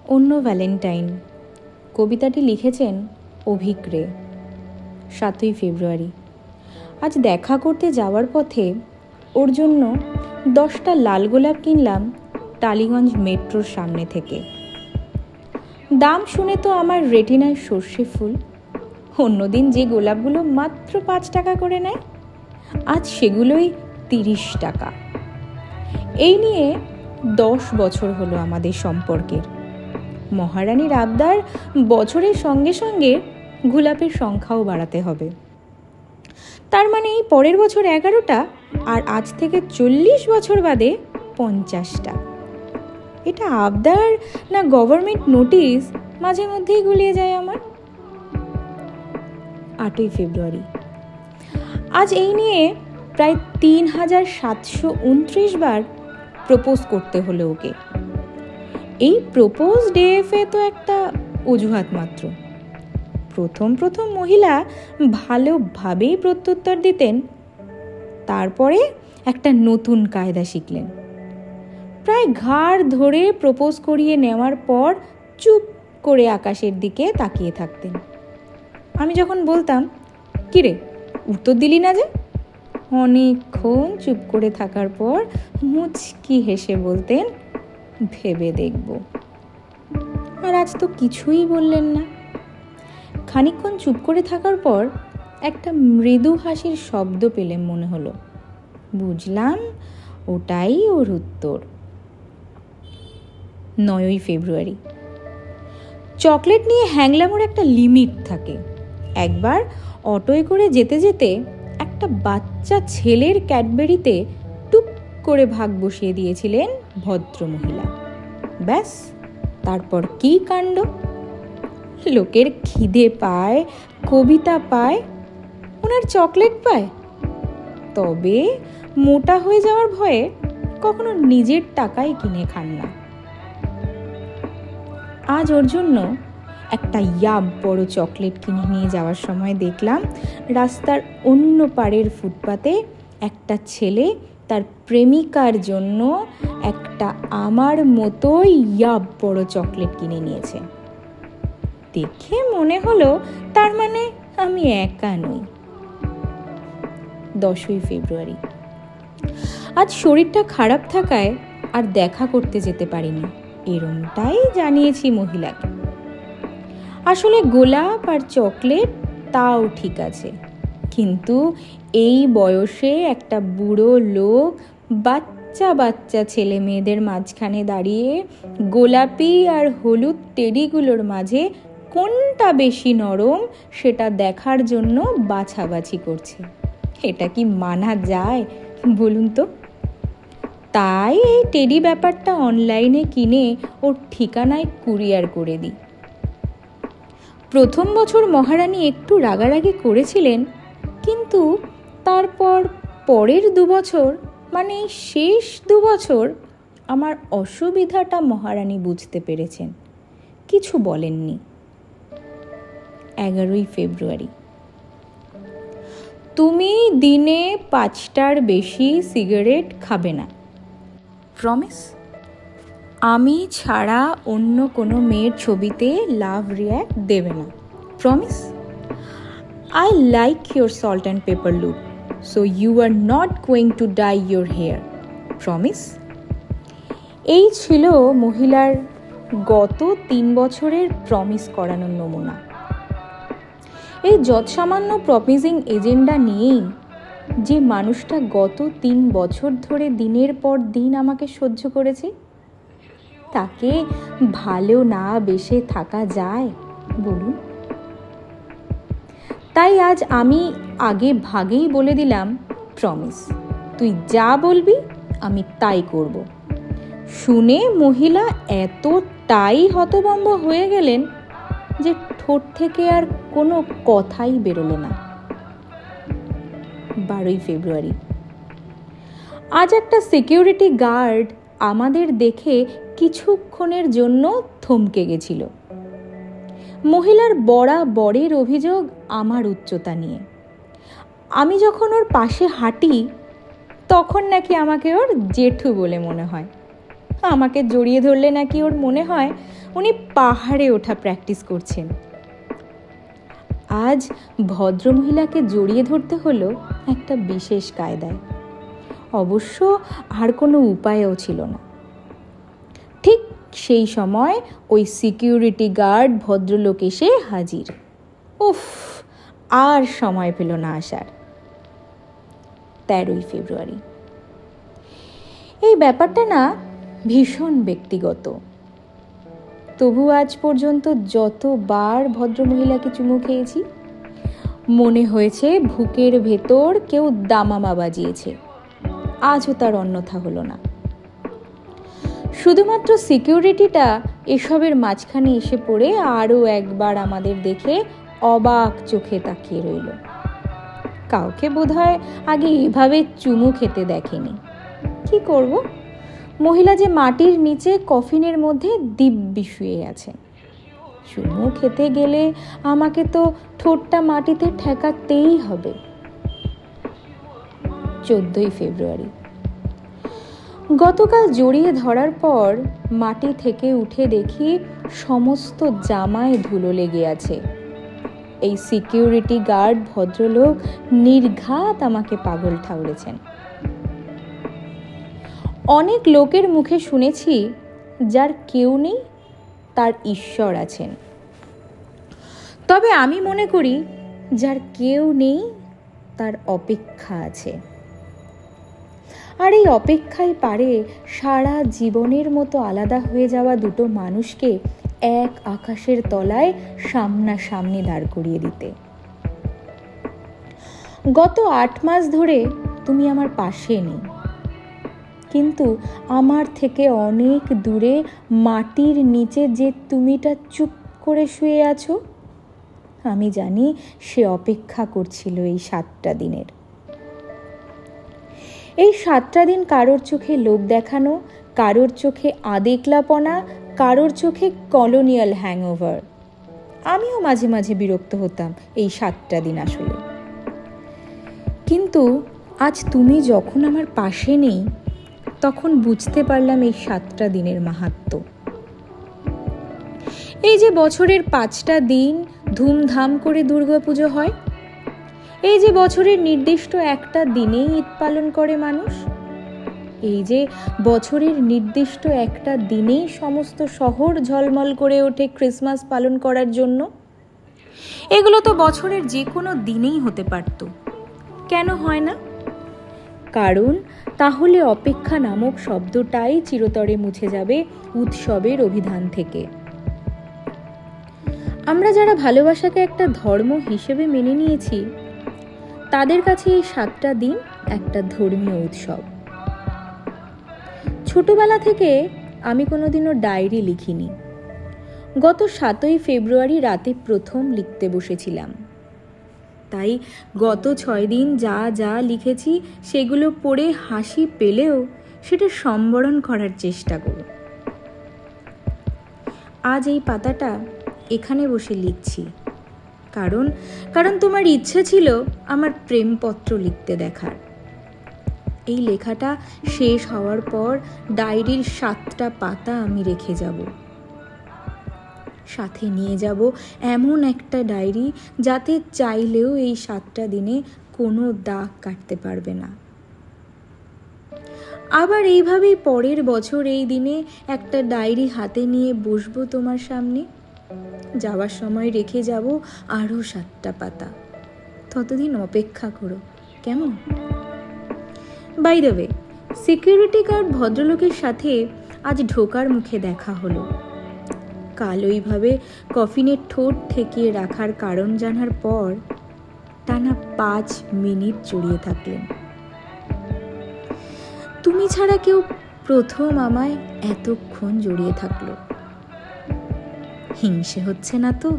অন্য ভ্যালেন্টাইন। কবিতাটি লিখেছেন অভিক রে। 7ই ফেব্রুয়ারি। আজ দেখা করতে যাওয়ার পথে ওর জন্য 10টা লাল গোলাপ কিনলাম টালিগঞ্জ মেট্রোর সামনে থেকে। দাম শুনে তো আমার রেটিনায় সর্ষে ফুল। অন্যদিন যে গোলাপগুলো মাত্র 5 টাকা করে নেয়, আজ সেগুলোই 30 টাকা। এই নিয়ে 10 বছর হলো আমাদের সম্পর্কের। মহারানীর আবদার, বছরের সঙ্গে সঙ্গে গোলাপের সংখ্যাও বাড়াতে হবে। তার মানে এই পরের বছর 11টা, আর আজ থেকে 40 বছর বাদে 50টা। এটা আবদার না গভর্নমেন্ট নোটিশ মাঝে মধ্যেই গুলিয়ে যায় আমার। 8ই ফেব্রুয়ারি। আজ এই নিয়ে প্রায় 3729 বার প্রপোজ করতে হলো ওকে। এই প্রপোজ ডেফে তো একটা অজুহাত মাত্র। প্রথম মহিলা ভালোভাবেই প্রত্যুত্তর দিতেন, তারপরে একটা নতুন কায়দা শিখলেন। প্রায় ঘাড় ধরে প্রপোজ করিয়ে নেওয়ার পর চুপ করে আকাশের দিকে তাকিয়ে থাকতেন। আমি যখন বলতাম, কিরে উত্তর দিলি না যে, অনেকক্ষণ চুপ করে থাকার পর মুচকি হেসে বলতেন, ভেবে দেখব। আর আজ তো কিছুই বললেন না। খানিকক্ষণ চুপ করে থাকার পর একটা মৃদু হাসির শব্দ পেলে মনে হলো। বুঝলাম ওটাই ওর উত্তর। 9ই ফেব্রুয়ারি। চকলেট নিয়ে হ্যাংলামোর একটা লিমিট থাকে। একবার অটোয় করে যেতে যেতে একটা বাচ্চা ছেলের ক্যাডবেরিতে টুপ করে ভাগ বসিয়ে দিয়েছিলেন ভদ্রমহিলা। ব্যাস, তারপর কি কাণ্ড! লোকের খিদে পায়, কবিতা পায়, ওনার চকলেট পায়। তবে মোটা হয়ে যাওয়ার ভয়ে কখনো নিজের টাকায় কিনে খান না। আজ ওর জন্য একটা বড় চকলেট কিনে নিয়ে যাওয়ার সময় দেখলাম রাস্তার অন্য পাড়ের ফুটপাতে একটা ছেলে তার প্রেমিকার জন্য একটা আমার মতোই বড় চকলেট কিনে নিয়েছে। দেখে মনে হলো তার মানে আমি একা নই। 10ই ফেব্রুয়ারি। আজ শরীরটা খারাপ থাকায় আর দেখা করতে যেতে পারিনি, এরমটাই জানিয়েছি মহিলাকে। আসলে গোলাপ আর চকলেট তাও ঠিক আছে, কিন্তু এই বয়সে একটা বুড়ো লোক বাচ্চা ছেলে মেয়েদের মাঝখানে দাঁড়িয়ে গোলাপি আর হলুদ টেডিগুলোর মাঝে কোনটা বেশি নরম সেটা দেখার জন্য বাছাবাছি করছে। এটা কি মানা যায় বলুন তো? তাই এই টেডি ব্যাপারটা অনলাইনে কিনে ওর ঠিকানায় কুরিয়ার করে দিই। প্রথম বছর মহারানী একটু রাগারাগি করেছিলেন, কিন্তু তারপর পরের 2 বছর, মানে শেষ 2 বছর, আমার অসুবিধাটা মহারানী বুঝতে পেরেছেন, কিছু বলেননি। 11ই ফেব্রুয়ারি। তুমি দিনে 5টার বেশি সিগারেট খাবে না, প্রমিস? আমি ছাড়া অন্য কোনো মেয়ের ছবিতে লাভ রিয়্যাক্ট দেবে না, promise? I like your salt and pepper look, so you are not going to dye your hair, promise? এই ছিল মহিলার গত 3 বছরের প্রমিস করানোর নমুনা। এই যৎসামান্য প্রমিজিং এজেন্ডা নিয়েই যে মানুষটা গত 3 বছর ধরে দিনের পর দিন আমাকে সহ্য করেছে, তাকে ভালো না বেসে থাকা যায় বলুন? তাই আজ আমি আগে ভাগেই বলে দিলাম, প্রমিস, তুই যা বলবি আমি তাই করব। শুনে মহিলা এতটাই হতভম্ব হয়ে গেলেন যে ঠোঁট থেকে আর কোনো কথাই বেরোলো না। 12ই ফেব্রুয়ারি। আজ একটা সিকিউরিটি গার্ড আমাদের দেখে কিছুক্ষণের জন্য থমকে গেছিল। মহিলার বরাবরের অভিযোগ আমার উচ্চতা নিয়ে। আমি যখন ওর পাশে হাঁটি তখন নাকি আমাকে ওর জেঠু বলে মনে হয়। আমাকে জড়িয়ে ধরলে নাকি ওর মনে হয় উনি পাহাড়ে ওঠা প্র্যাকটিস করছেন। আজ ভদ্রমহিলাকে জড়িয়ে ধরতে হলো একটা বিশেষ কায়দায়। অবশ্য আর কোনো উপায়ও ছিল না। ঠিক সেই সময় ওই সিকিউরিটি গার্ড ভদ্রলোক এসে হাজির। উফ, আর সময় পেল না আসার। 13ই ফেব্রুয়ারি। এই ব্যাপারটা না ভীষণ ব্যক্তিগত। তবু আজ পর্যন্ত যতবার ভদ্রমহিলাকে চুমু খেয়েছি মনে হয়েছে বুকের ভেতর কেউ দামামা বাজিয়েছে। আজও তার অন্যথা হলো না। শুধুমাত্র সিকিউরিটিটা এসবের মাঝখানে এসে পড়ে আরও একবার আমাদের দেখে অবাক চোখে তাকিয়ে রইল। কাউকে বোধহয় আগে এভাবে চুমু খেতে দেখেনি। কি করব, মহিলা যে মাটির নিচে কফিনের মধ্যে দিব্যি শুয়ে আছেন। চুমু খেতে গেলে আমাকে তো ঠোঁটটা মাটিতে ঠেকাতেই হবে। 14ই ফেব্রুয়ারি। গতকাল জড়িয়ে ধরার পর মাটি থেকে উঠে দেখি সমস্ত জামায় ধুলো লেগে আছে। এই সিকিউরিটি গার্ড ভদ্রলোক নির্ঘাত আমাকে পাগল ঠাউরেছেন। অনেক লোকের মুখে শুনেছি যার কেউ নেই তার ঈশ্বর আছেন। তবে আমি মনে করি যার কেউ নেই তার অপেক্ষা আছে। আর এই অপেক্ষাই পারে সারা জীবনের মতো আলাদা হয়ে যাওয়া দুটো মানুষকে এক আকাশের তলায় সামনাসামনি দাঁড় করিয়ে দিতে। গত 8 মাস ধরে তুমি আমার পাশে নেই, কিন্তু আমার থেকে অনেক দূরে মাটির নিচে যে তুমিটা চুপ করে শুয়ে আছো, আমি জানি সে অপেক্ষা করছিল এই 7টা দিনের। এই 7টা দিন কারোর চোখে লোভ দেখানো, কারোর চোখে আদেকলাপনা, কারোর চোখে কলোনিয়াল হ্যাংওভার। আমিও মাঝে মাঝে বিরক্ত হতাম এই 7টা দিন আসলে। কিন্তু আজ তুমি যখন আমার পাশে নেই তখন বুঝতে পারলাম এই 7টা দিনের মাহাত্ম্য। এই যে বছরের 5টা দিন ধুমধাম করে দুর্গাপুজো হয়, এই যে বছরের নির্দিষ্ট একটা দিনেই ঈদ পালন করে মানুষ, এই যে বছরের নির্দিষ্ট একটা দিনেই সমস্ত শহর ঝলমল করে ওঠে ক্রিসমাস পালন করার জন্য, এগুলো তো বছরের যে কোনো দিনেই হতে পারত। কেন হয় না? কারণ তাহলে অপেক্ষা নামক শব্দটাই চিরতরে মুছে যাবে উৎসবের অভিধান থেকে। আমরা যারা ভালোবাসাকে একটা ধর্ম হিসেবে মেনে নিয়েছি, তাদের কাছে এই 7টা দিন একটা ধর্মীয় উৎসব। ছোটবেলা থেকে আমি কোনোদিনও ডায়েরি লিখিনি। গত 7ই ফেব্রুয়ারি রাতে প্রথম লিখতে বসেছিলাম। তাই গত 6 দিন যা যা লিখেছি সেগুলো পড়ে হাসি পেলেও সেটা সম্বরণ করার চেষ্টা করব। আজ এই পাতাটা এখানে বসে লিখছি কারণ তোমার ইচ্ছে ছিল আমার প্রেমপত্র লিখতে দেখার। এই লেখাটা শেষ হওয়ার পর ডায়েরির 7টা পাতা আমি রেখে যাব। সাথে নিয়ে যাব এমন একটা ডায়েরি যাতে চাইলেও এই 7টা দিনে কোনো দাগ কাটতে পারবে না। আবার এইভাবেই পরের বছর এই দিনে একটা ডায়েরি হাতে নিয়ে বসবো তোমার সামনে। যাওয়ার সময় রেখে যাব আরও 7টা পাতা। ততদিন অপেক্ষা করো, কেমন? By the way, security guard ভদ্রলোকের সাথে আজ ঢোকার মুখে দেখা হলো। কাল ওইভাবে কফিনের ঠোঁট ঠেকিয়ে রাখার কারণ জানার পর টানা 5 মিনিট জড়িয়ে থাকলেন। তুমি ছাড়া কেউ প্রথম আমায় এতক্ষণ জড়িয়ে থাকলো। হিংসে হচ্ছে না তো?